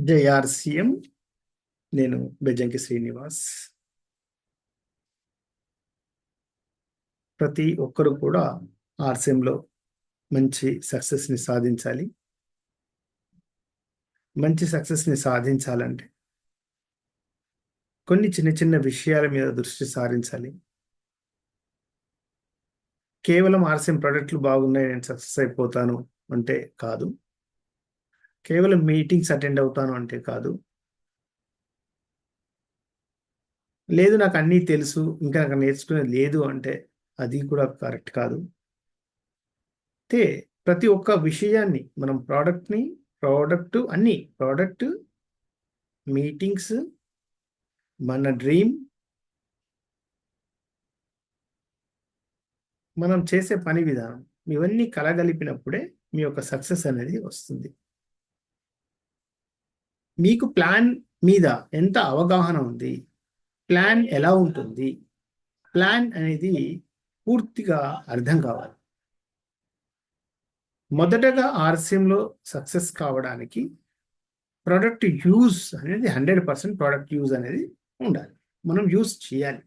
JRCM. నేను బెజ్జంకి శ్రీనివాస్. ప్రతి ఒక్కరు కూడా ఆర్సీఎంలో మంచి సక్సెస్ని సాధించాలి. మంచి సక్సెస్ని సాధించాలంటే కొన్ని చిన్న చిన్న విషయాల మీద దృష్టి సారించాలి. కేవలం ఆర్సీఎం ప్రోడక్ట్లు బాగున్నాయి నేను సక్సెస్ అయిపోతాను అంటే కాదు. కేవలం మీటింగ్స్ అటెండ్ అవుతాను అంటే కాదు. లేదు నాకు అన్నీ తెలుసు, ఇంకా నాకు నేర్చుకునేది లేదు అంటే అది కూడా కరెక్ట్ కాదు. అయితే ప్రతి ఒక్క విషయాన్ని మనం ప్రోడక్ట్, మీటింగ్స్, మన డ్రీమ్, మనం చేసే పని విధానం, ఇవన్నీ కలగలిపినప్పుడే మీ యొక్క సక్సెస్ అనేది వస్తుంది. మీకు ప్లాన్ మీద ఎంత అవగాహన ఉంది, ప్లాన్ ఎలా ఉంటుంది, ప్లాన్ అనేది పూర్తిగా అర్థం కావాలి. మొదటగా ఆర్సీఎంలో సక్సెస్ కావడానికి ప్రోడక్ట్ యూజ్ అనేది 100% ప్రోడక్ట్ యూజ్ అనేది ఉండాలి. మనం యూజ్ చేయాలి.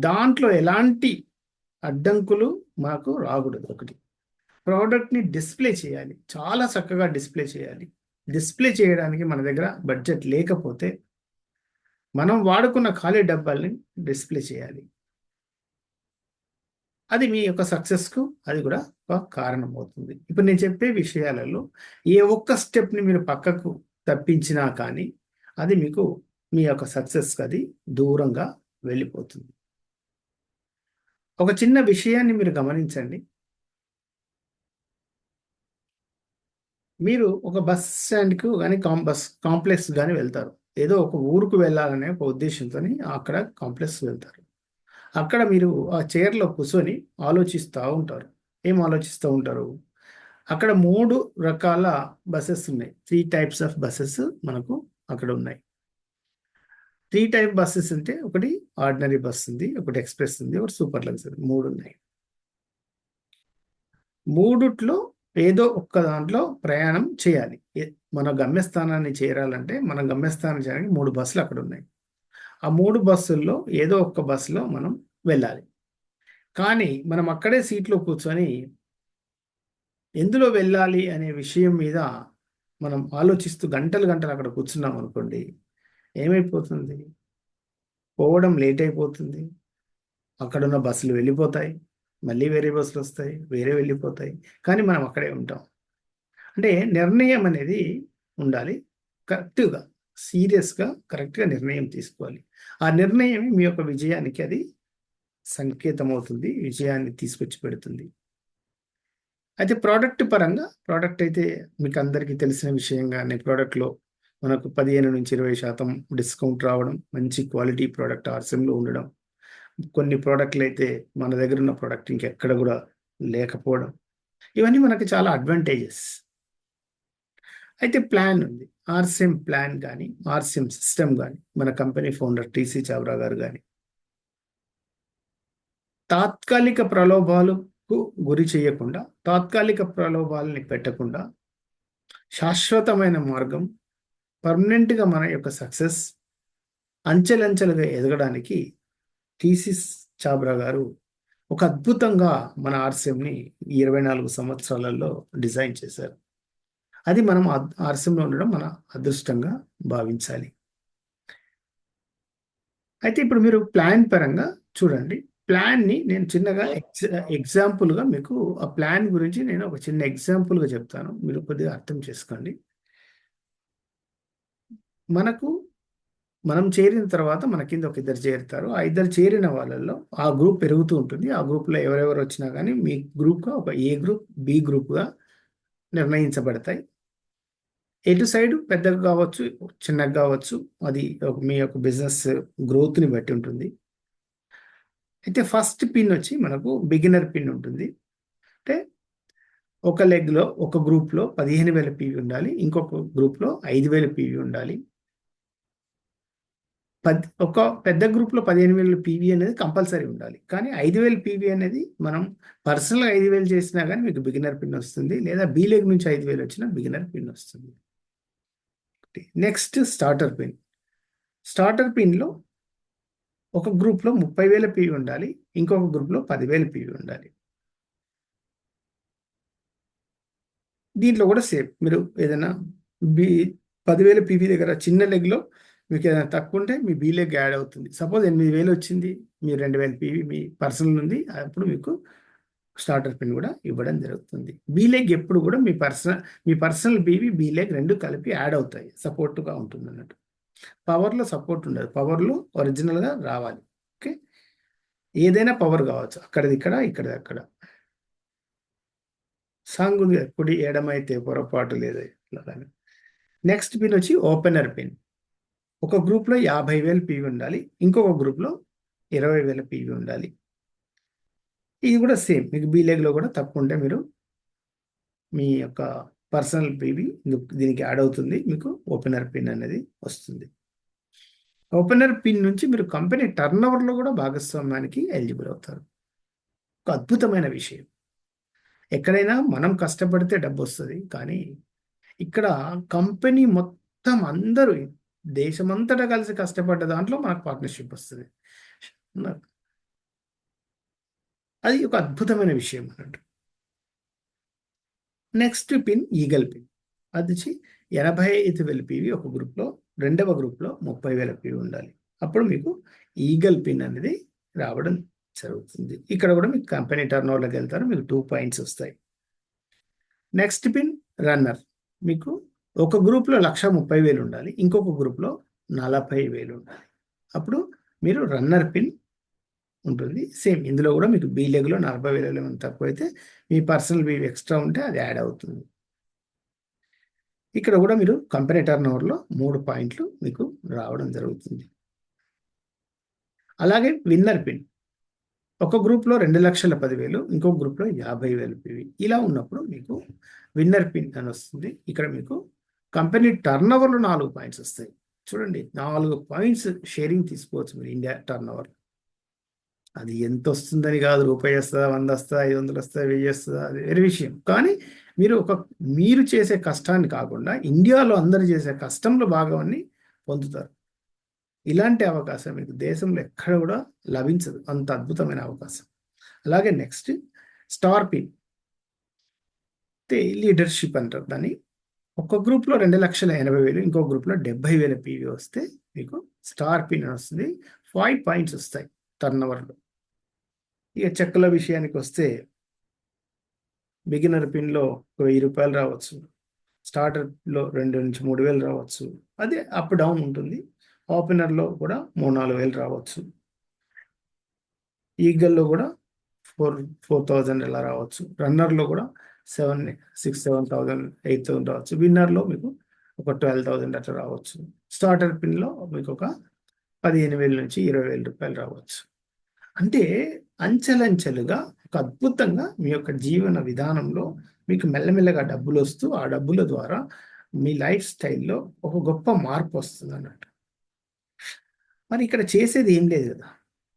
దాంట్లో ఎలాంటి అడ్డంకులు మాకు రాకూడదు. ఒకటి, ప్రోడక్ట్ని డిస్ప్లే చేయాలి, చాలా చక్కగా డిస్ప్లే చేయాలి. డిస్ప్లే చేయడానికి మన దగ్గర బడ్జెట్ లేకపోతే మనం వాడుకున్న ఖాళీ డబ్బాల్ని డిస్ప్లే చేయాలి. అది మీ యొక్క సక్సెస్కు అది కూడా ఒక కారణం అవుతుంది. ఇప్పుడు నేను చెప్పే విషయాలలో ఏ ఒక్క స్టెప్ని మీరు పక్కకు తప్పించినా కానీ అది మీకు మీ యొక్క సక్సెస్కి అది దూరంగా వెళ్ళిపోతుంది. ఒక చిన్న విషయాన్ని మీరు గమనించండి. మీరు ఒక బస్ స్టాండ్కు కానీ బస్ కాంప్లెక్స్ కానీ వెళ్తారు. ఏదో ఒక ఊరుకు వెళ్ళాలనే ఒక ఉద్దేశంతో అక్కడ కాంప్లెక్స్ వెళ్తారు. అక్కడ మీరు ఆ చైర్లో కూర్చొని ఆలోచిస్తూ ఉంటారు. ఏం ఆలోచిస్తూ ఉంటారు? అక్కడ 3 రకాల బస్సెస్ ఉన్నాయి. 3 టైప్స్ ఆఫ్ బస్సెస్ మనకు అక్కడ ఉన్నాయి. 3 టైప్ బస్సెస్ అంటే ఒకటి ఆర్డినరీ బస్ ఉంది, ఒకటి ఎక్స్ప్రెస్ ఉంది, ఒకటి సూపర్ లగ్జరీ, 3 ఉన్నాయి. మూడిట్లో ఏదో ఒక్క దాంట్లో ప్రయాణం చేయాలి. మన గమ్యస్థానాన్ని చేరాలంటే మన గమ్యస్థానం చేయడానికి 3 బస్సులు అక్కడ ఉన్నాయి. ఆ 3 బస్సుల్లో ఏదో ఒక్క బస్సులో మనం వెళ్ళాలి. కానీ మనం అక్కడే సీట్లో కూర్చొని ఎందులో వెళ్ళాలి అనే విషయం మీద మనం ఆలోచిస్తూ గంటలు గంటలు అక్కడ కూర్చున్నాం అనుకోండి, ఏమైపోతుంది? పోవడం లేట్ అయిపోతుంది. అక్కడున్న బస్సులు వెళ్ళిపోతాయి, మళ్ళీ వేరే బస్సులు వస్తాయి, వేరే వెళ్ళిపోతాయి, కానీ మనం అక్కడే ఉంటాం. అంటే నిర్ణయం అనేది ఉండాలి. కరెక్ట్గా, సీరియస్గా, కరెక్ట్గా నిర్ణయం తీసుకోవాలి. ఆ నిర్ణయం మీ యొక్క విజయానికి అది సంకేతం అవుతుంది, విజయాన్ని తీసుకొచ్చి పెడుతుంది. అయితే ప్రోడక్ట్ అయితే మీకు అందరికీ తెలిసిన విషయంగానే ప్రోడక్ట్లో మనకు 15-20% డిస్కౌంట్ రావడం, మంచి క్వాలిటీ ప్రోడక్ట్ ఆర్సీఎంలో ఉండడం, కొన్ని ప్రోడక్ట్లు అయితే మన దగ్గర ఉన్న ప్రోడక్ట్ ఇంకెక్కడ కూడా లేకపోవడం, ఇవన్నీ మనకి చాలా అడ్వాంటేజెస్. అయితే ప్లాన్ ఉంది. ఆర్సీఎం ప్లాన్ కానీ, ఆర్సీఎం సిస్టమ్ కానీ, మన కంపెనీ ఫౌండర్ టీసీ చావ్రా గారు కానీ తాత్కాలిక ప్రలోభాలకు గురి చేయకుండా, తాత్కాలిక ప్రలోభాలని పెట్టకుండా శాశ్వతమైన మార్గం, పర్మనెంట్గా మన యొక్క సక్సెస్ అంచెలంచెలుగా ఎదగడానికి టీసీ చావ్రా గారు ఒక అద్భుతంగా మన ఆర్సీఎంని 24 సంవత్సరాలలో డిజైన్ చేశారు. అది మనం ఆర్సీఎంలో ఉండడం మన అదృష్టంగా భావించాలి. అయితే ఇప్పుడు మీరు ప్లాన్ పరంగా చూడండి. ప్లాన్ని నేను చిన్నగా ఎగ్జాంపుల్గా మీకు ఆ ప్లాన్ గురించి నేను ఒక చిన్న ఎగ్జాంపుల్గా చెప్తాను, మీరు కొద్దిగా అర్థం చేసుకోండి. మనం చేరిన తర్వాత మన కింద ఒక ఇద్దరు చేరుతారు. ఆ ఇద్దరు చేరిన వాళ్ళల్లో ఆ గ్రూప్ పెరుగుతూ ఉంటుంది. ఆ గ్రూప్లో ఎవరెవరు వచ్చినా కానీ మీ గ్రూప్గా ఒక ఏ గ్రూప్, బి గ్రూప్గా నిర్ణయించబడతాయి. ఎటు సైడ్ పెద్దగా కావచ్చు, చిన్నగా కావచ్చు, అది మీ యొక్క బిజినెస్ గ్రోత్ని బట్టి ఉంటుంది. అయితే ఫస్ట్ పిన్ వచ్చి మనకు బిగినర్ పిన్ ఉంటుంది. అంటే ఒక లెగ్లో, ఒక గ్రూప్లో 15,000 పీవీ ఉండాలి, ఇంకొక గ్రూప్లో 5,000 పీవీ ఉండాలి. ఒక పెద్ద గ్రూప్లో 15,000 పీవీ అనేది కంపల్సరీ ఉండాలి. కానీ 5,000 పీవీ అనేది మనం పర్సనల్గా 5,000 చేసినా కానీ మీకు బిగినర్ పిన్ వస్తుంది, లేదా బీ లెగ్ నుంచి 5,000 వచ్చినా బిగినర్ పిన్ వస్తుంది. ఒకటి. Next starter pin. స్టార్టర్ పిన్లో ఒక గ్రూప్లో 30,000 పీవీ ఉండాలి, ఇంకొక గ్రూప్లో 10,000 పీవీ ఉండాలి. దీంట్లో కూడా సేమ్. మీరు ఏదైనా బి 10,000 పీవీ దగ్గర చిన్న లెగ్లో మీకు ఏదైనా తక్కువ ఉంటే మీ బి లెగ్ యాడ్ అవుతుంది. సపోజ్ 8,000 వచ్చింది, మీ 2,000 పీవీ మీ పర్సనల్ ఉంది, అప్పుడు మీకు స్టార్టర్ పిన్ కూడా ఇవ్వడం జరుగుతుంది. బి లెగ్ ఎప్పుడు కూడా మీ పర్సనల్ బీవీ బి లెగ్ రెండు కలిపి యాడ్ అవుతాయి, సపోర్ట్గా ఉంటుంది అన్నట్టు. పవర్లో సపోర్ట్ ఉండదు, పవర్లో ఒరిజినల్గా రావాలి. ఓకే, ఏదైనా పవర్ కావచ్చు, అక్కడిది ఇక్కడ, ఇక్కడిది అక్కడ. సాంగ్ కుడి ఎడమైతే పొరపాటు లేదు. నెక్స్ట్ పిన్ వచ్చి ఓపెనర్ పిన్. ఒక గ్రూప్లో 50,000 పీవీ ఉండాలి, ఇంకొక గ్రూప్లో 20,000 పీవీ ఉండాలి. ఇది కూడా సేమ్. మీకు బీ లెగ్లో కూడా తక్కువ ఉంటే మీరు మీ యొక్క పర్సనల్ పీవీ దీనికి యాడ్ అవుతుంది, మీకు ఓపెనర్ పిన్ అనేది వస్తుంది. ఓపెనర్ పిన్ నుంచి మీరు కంపెనీ టర్న్ ఓవర్లో కూడా భాగస్వామ్యానికి ఎలిజిబుల్ అవుతారు. ఒక అద్భుతమైన విషయం. ఎక్కడైనా మనం కష్టపడితే డబ్బు వస్తుంది, కానీ ఇక్కడ కంపెనీ మొత్తం అందరూ దేశమంతటా కలిసి కష్టపడ్డ దాంట్లో మనకు పార్ట్నర్షిప్ వస్తుంది. అది ఒక అద్భుతమైన విషయం అన్నట్టు. Next pin eagle pin. అది వచ్చి 85,000 పీవీ ఒక గ్రూప్లో, రెండవ గ్రూప్లో 30,000 పీవీ ఉండాలి. అప్పుడు మీకు ఈగల్ పిన్ అనేది రావడం జరుగుతుంది. ఇక్కడ కూడా మీకు కంపెనీ టర్న్ ఓవర్లోకి వెళ్తారు, మీకు 2 పాయింట్స్ వస్తాయి. Next pin runner. మీకు ఒక గ్రూప్లో 130,000 ఉండాలి, ఇంకొక గ్రూప్లో 40,000 ఉండాలి. అప్పుడు మీరు రన్నర్ పిన్ ఉంటుంది. సేమ్ ఇందులో కూడా మీకు బీ లెగ్లో 40,000 తక్కువ అయితే మీ పర్సనల్ బీ ఎక్స్ట్రా ఉంటే అది యాడ్ అవుతుంది. ఇక్కడ కూడా మీరు కంపెనీ టర్న్ ఓవర్లో 3 పాయింట్లు మీకు రావడం జరుగుతుంది. అలాగే విన్నర్ పిన్. ఒక గ్రూప్లో 2,10,000, ఇంకొక గ్రూప్లో 50,000 పీవీ. ఇలా ఉన్నప్పుడు మీకు విన్నర్ పిన్ అని వస్తుంది. ఇక్కడ మీకు కంపెనీ టర్న్ ఓవర్లో 4 పాయింట్స్ వస్తాయి. చూడండి, 4 పాయింట్స్ షేరింగ్ తీసుకోవచ్చు మీరు ఇండియా టర్న్ ఓవర్. అది ఎంత వస్తుందని కాదు, రూపాయి వస్తుందా, 100 వస్తుందా, 500 వస్తుందా, 1000 వస్తుందా, అది వేరే విషయం. కానీ మీరు చేసే కష్టాన్ని కాకుండా ఇండియాలో అందరు చేసే కష్టంలో భాగాన్ని పొందుతారు. ఇలాంటి అవకాశం మీకు దేశంలో ఎక్కడ కూడా లభించదు, అంత అద్భుతమైన అవకాశం. అలాగే నెక్స్ట్ స్టార్ పిన్. లీడర్షిప్ అంటారు దాన్ని. ఒక గ్రూప్లో 2,80,000, ఇంకో గ్రూప్లో 70,000 పీవీ వస్తే మీకు స్టార్ పిన్ వస్తుంది. 5 పాయింట్స్ వస్తాయి టర్న్ ఓవర్లో. ఇక చెక్కుల విషయానికి వస్తే బిగినర్ పిన్లో ₹1,000 రావచ్చు, స్టార్టర్లో 2,000 నుంచి 3,000 రావచ్చు. అదే అప్ డౌన్ ఉంటుంది. ఓపెనర్లో కూడా 3,000-4,000 రావచ్చు. ఈగల్లో కూడా 4,000 ఎలా రావచ్చు. రన్నర్లో కూడా 6,000-7,000, 8,000 రావచ్చు. విన్నర్లో మీకు ఒక 12,000 అట్లా రావచ్చు. స్టార్టర్ పిన్లో మీకు ఒక 15,000 నుంచి 20,000 రూపాయలు రావచ్చు. అంటే అంచెలంచెలుగా ఒక అద్భుతంగా మీ యొక్క జీవన విధానంలో మీకు మెల్లమెల్లగా డబ్బులు వస్తూ, ఆ డబ్బుల ద్వారా మీ లైఫ్ స్టైల్లో ఒక గొప్ప మార్పు వస్తుంది అన్నట్టు. మరి ఇక్కడ చేసేది ఏం లేదు కదా,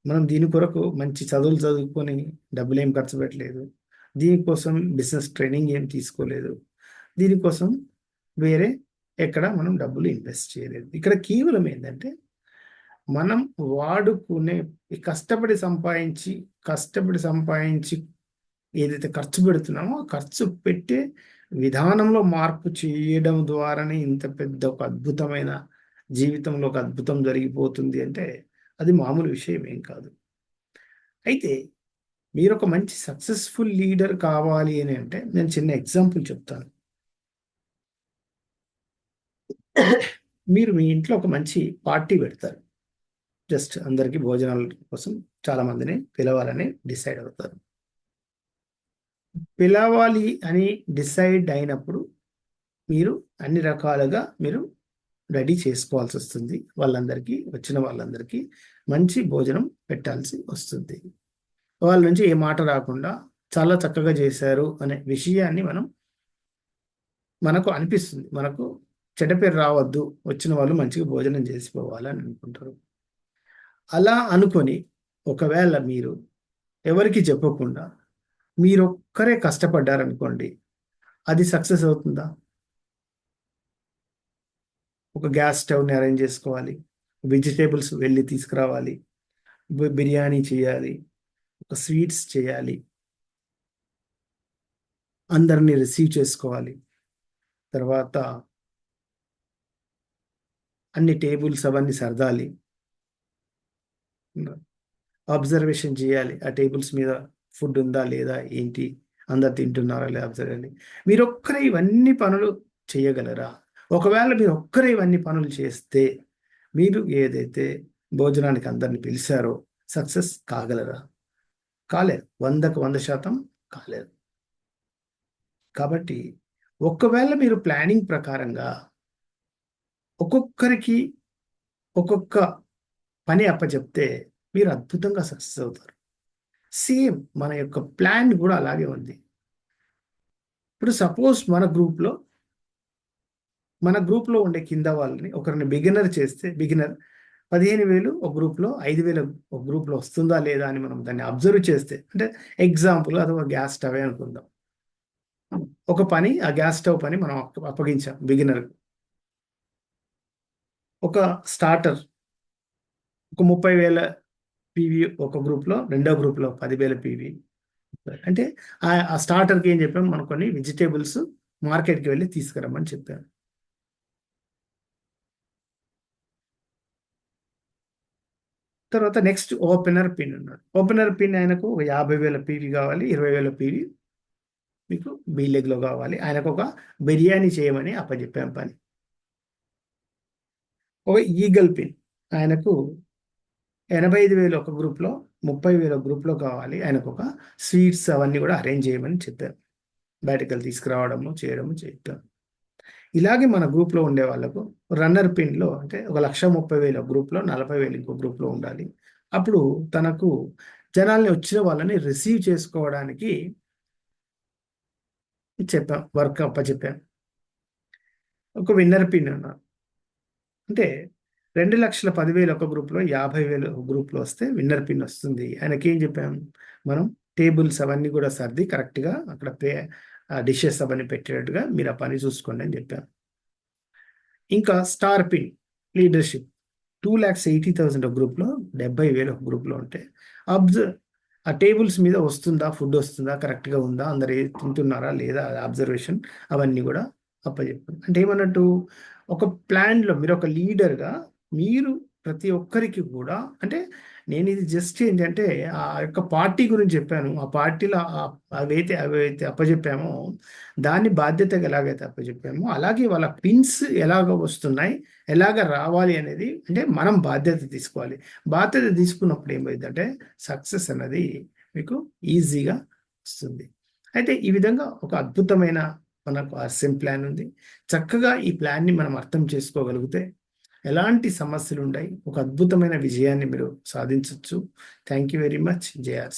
మనం దీని కొరకు మంచి చదువులు చదువుకొని డబ్బులు ఏం ఖర్చు పెట్టలేదు, దీనికోసం బిజినెస్ ట్రైనింగ్ ఏం తీసుకోలేదు, దీనికోసం వేరే ఎక్కడ మనం డబ్బులు ఇన్వెస్ట్ చేయలేదు. ఇక్కడ కేవలం ఏంటంటే మనం వాడుకునే కష్టపడి సంపాదించి ఏదైతే ఖర్చు పెడుతున్నామో ఆ ఖర్చు పెట్టే విధానంలో మార్పు చేయడం ద్వారానే ఇంత పెద్ద ఒక అద్భుతమైన జీవితంలో ఒక అద్భుతం జరిగిపోతుంది అంటే అది మామూలు విషయం ఏం కాదు. అయితే మీరు ఒక మంచి సక్సెస్ఫుల్ లీడర్ కావాలి అని అంటే నేను చిన్న ఎగ్జాంపుల్ చెప్తాను. మీరు మీ ఇంట్లో ఒక మంచి పార్టీ పెడతారు, జస్ట్ అందరికీ భోజనాల కోసం చాలా మందిని పిలవాలని డిసైడ్ అవుతారు. పిలవాలి అని డిసైడ్ అయినప్పుడు మీరు అన్ని రకాలుగా మీరు రెడీ చేసుకోవాల్సి వస్తుంది. వచ్చిన వాళ్ళందరికీ మంచి భోజనం పెట్టాల్సి వస్తుంది. వాళ్ళ నుంచి ఏ మాట రాకుండా చాలా చక్కగా చేశారు అనే విషయాన్ని మనకు అనిపిస్తుంది. మనకు చెడ్డ పేరు రావద్దు, వచ్చిన వాళ్ళు మంచిగా భోజనం చేసిపోవాలని అనుకుంటారు. అలా అనుకొని ఒకవేళ మీరు ఎవరికి చెప్పకుండా మీరొక్కరే కష్టపడ్డారనుకోండి, అది సక్సెస్ అవుతుందా? ఒక గ్యాస్ స్టవ్ని అరేంజ్ చేసుకోవాలి, వెజిటేబుల్స్ వెళ్ళి తీసుకురావాలి, బిర్యానీ చేయాలి, ఒక స్వీట్స్ చేయాలి, అందరినీ రిసీవ్ చేసుకోవాలి. తర్వాత అన్ని టేబుల్స్ అవన్నీ సర్దాలి, అబ్జర్వేషన్ చేయాలి, ఆ టేబుల్స్ మీద ఫుడ్ ఉందా లేదా ఏంటి, అందరు తింటున్నారా లేదా అబ్జర్వ్ చేయాలి. మీరు ఒక్కరే ఇవన్నీ పనులు చేయగలరా? ఒకవేళ మీరు ఒక్కరే ఇవన్నీ పనులు చేస్తే మీరు ఏదైతే భోజనానికి అందరిని పిలిచారో సక్సెస్ కాగలరా? కాలేదు. 100% కాలేదు. కాబట్టి ఒకవేళ మీరు ప్లానింగ్ ప్రకారంగా ఒక్కొక్కరికి ఒక్కొక్క పని అప్పచెప్తే మీరు అద్భుతంగా సక్సెస్ అవుతారు. సేమ్ మన యొక్క ప్లాన్ కూడా అలాగే ఉంది. ఇప్పుడు సపోజ్ మన గ్రూప్లో ఉండే కింద వాళ్ళని ఒకరిని బిగినర్ చేస్తే, బిగినర్ 15,000 ఒక గ్రూప్లో, 5,000 ఒక గ్రూప్లో వస్తుందా లేదా అని మనం దాన్ని అబ్జర్వ్ చేస్తే, అంటే ఎగ్జాంపుల్ అదొక గ్యాస్ స్టవ్ అనుకుందాం. ఒక పని, ఆ గ్యాస్ స్టవ్ పని మనం అప్పగించాం బిగినర్. ఒక స్టార్టర్ ఒక 30,000 పీవీ ఒక గ్రూప్లో, రెండో గ్రూప్లో 10,000 పీవీ. అంటే ఆ స్టార్టర్కి ఏం చెప్పాం, మనం కొన్ని వెజిటేబుల్స్ మార్కెట్కి వెళ్ళి తీసుకురమ్మని చెప్పాను. తర్వాత నెక్స్ట్ ఓపెనర్ పిన్ ఉన్నాడు. ఓపెనర్ పిన్ ఆయనకు ఒక 50,000 పీవీ కావాలి, 20,000 పీవీ మీకు బీ లెగ్లో కావాలి. ఆయనకు ఒక బిర్యానీ చేయమని అప్పచెప్పాం పని. ఒక ఈగల్ పిన్ ఆయనకు 85,000 ఒక గ్రూప్లో, 30,000 గ్రూప్లో కావాలి. ఆయనకు ఒక స్వీట్స్ అవన్నీ కూడా అరేంజ్ చేయమని చెప్పాను. బయటకు వెళ్ళి తీసుకురావడము చేయడము చెప్పాం. ఇలాగే మన గ్రూప్లో ఉండే వాళ్ళకు రన్నర్ పిన్లో అంటే 1,30,000 గ్రూప్లో, 40,000 ఇంకో గ్రూప్లో ఉండాలి. అప్పుడు తనకు జనాల్ని వచ్చిన వాళ్ళని రిసీవ్ చేసుకోవడానికి చెప్పాం, వర్క్ అప్పచెప్పాం. ఒక విన్నర్ పిన్ ఉన్నారు, అంటే 2,10,000 ఒక గ్రూప్లో, 50,000 ఒక గ్రూప్లో వస్తే విన్నర్ పిన్ వస్తుంది. ఆయనకి ఏం చెప్పాం, మనం టేబుల్స్ అవన్నీ కూడా సర్ది కరెక్ట్గా అక్కడ డిషెస్ అవన్నీ పెట్టేటట్టుగా మీరు ఆ పని చూసుకోండి అని చెప్పాం. ఇంకా స్టార్ పిన్ లీడర్షిప్ 2,80,000 ఒక గ్రూప్లో, 70,000 ఒక గ్రూప్లో ఉంటే ఆ టేబుల్స్ మీద వస్తుందా, ఫుడ్ వస్తుందా, కరెక్ట్గా ఉందా, అందరు తింటున్నారా లేదా, అబ్జర్వేషన్ అవన్నీ కూడా అప్పచెప్పాను. అంటే ఏమన్నట్టు, ఒక ప్లాన్లో మీరు ఒక లీడర్గా మీరు ప్రతి ఒక్కరికి కూడా, అంటే నేను ఇది జస్ట్ ఏంటంటే ఆ యొక్క పార్టీ గురించి చెప్పాను. ఆ పార్టీలో అవైతే అప్పచెప్పామో దాన్ని బాధ్యతగా ఎలాగైతే అప్పచెప్పామో అలాగే వాళ్ళ పిన్స్ ఎలాగ వస్తున్నాయి, ఎలాగ రావాలి అనేది అంటే మనం బాధ్యత తీసుకోవాలి. బాధ్యత తీసుకున్నప్పుడు ఏమైందంటే సక్సెస్ అన్నది మీకు ఈజీగా వస్తుంది. అయితే ఈ విధంగా ఒక అద్భుతమైన మనకు అసెం ప్లాన్ ఉంది. చక్కగా ఈ ప్లాన్ని మనం అర్థం చేసుకోగలిగితే ఎలాంటి సమస్యలు ఉండయి, ఒక అద్భుతమైన విజయాన్ని మీరు సాధించవచ్చు. Thank you very much. Jaya